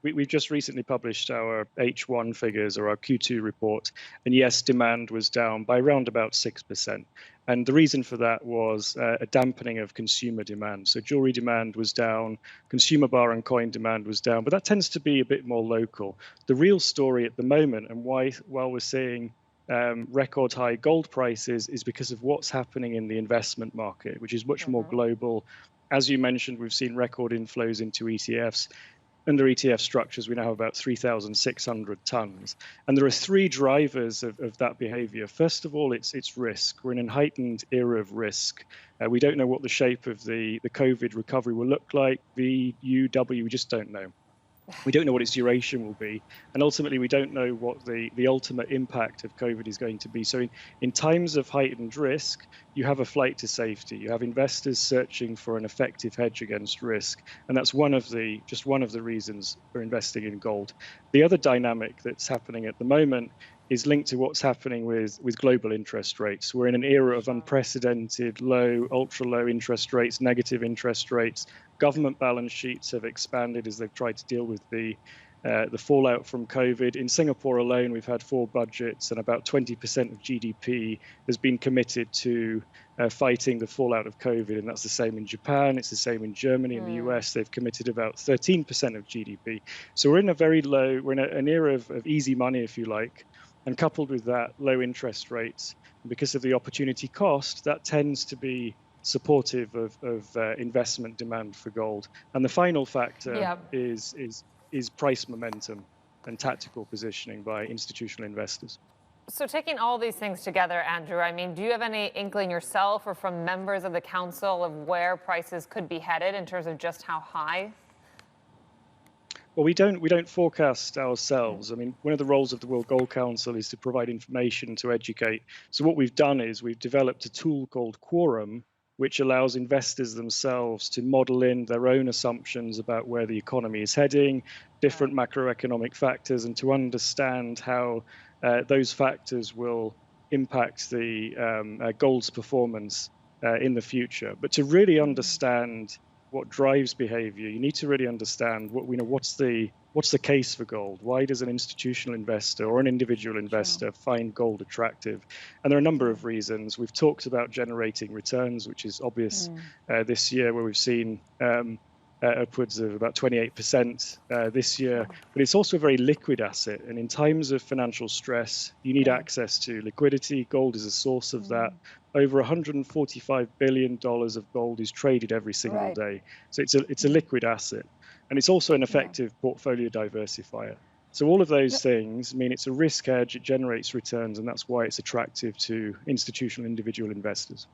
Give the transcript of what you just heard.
We've just recently published our H1 figures or our Q2 report, and yes, demand was down by around about 6%. And the reason for that was a dampening of consumer demand. So jewelry demand was down, consumer bar and coin demand was down, but that tends to be a bit more local. The real story at the moment, and while we're seeing record high gold prices, is because of what's happening in the investment market, which is much more global. As you mentioned, we've seen record inflows into ETFs. Under ETF structures, we now have about 3,600 tons. And there are three drivers of that behavior. First of all, it's risk. We're in a heightened era of risk. We don't know what the shape of the COVID recovery will look like. V, U, W, we just don't know. We don't know what its duration will be. And ultimately, we don't know what the ultimate impact of COVID is going to be. So in times of heightened risk, you have a flight to safety. You have investors searching for an effective hedge against risk. And that's just one of the reasons for investing in gold. The other dynamic that's happening at the moment is linked to what's happening with global interest rates. We're in an era of unprecedented low, ultra low interest rates, negative interest rates. Government balance sheets have expanded as they've tried to deal with the fallout from COVID. In Singapore alone, we've had 4 budgets, and about 20% of GDP has been committed to fighting the fallout of COVID. And that's the same in Japan. It's the same in Germany and the US. They've committed about 13% of GDP. So we're in an era of easy money, if you like. And coupled with that, low interest rates, because of the opportunity cost, that tends to be supportive of investment demand for gold. And the final factor is price momentum and tactical positioning by institutional investors. So taking all these things together, Andrew, I mean, do you have any inkling yourself or from members of the council of where prices could be headed in terms of just how high? Well, we don't forecast ourselves. I mean, one of the roles of the World Gold Council is to provide information, to educate. So what we've done is we've developed a tool called Quorum, which allows investors themselves to model in their own assumptions about where the economy is heading, different macroeconomic factors, and to understand how those factors will impact the gold's performance in the future. But to really understand what drives behavior, you need to really understand what's the case for gold. Why does an institutional investor or an individual investor find gold attractive? And there are a number of reasons. We've talked about generating returns, which is obvious this year, where we've seen upwards of about 28% this year. But it's also a very liquid asset. And in times of financial stress, you need access to liquidity. Gold is a source of that. Over $145 billion of gold is traded every single day. So it's a liquid asset. And it's also an effective portfolio diversifier. So all of those things mean it's a risk hedge, it generates returns, and that's why it's attractive to institutional individual investors.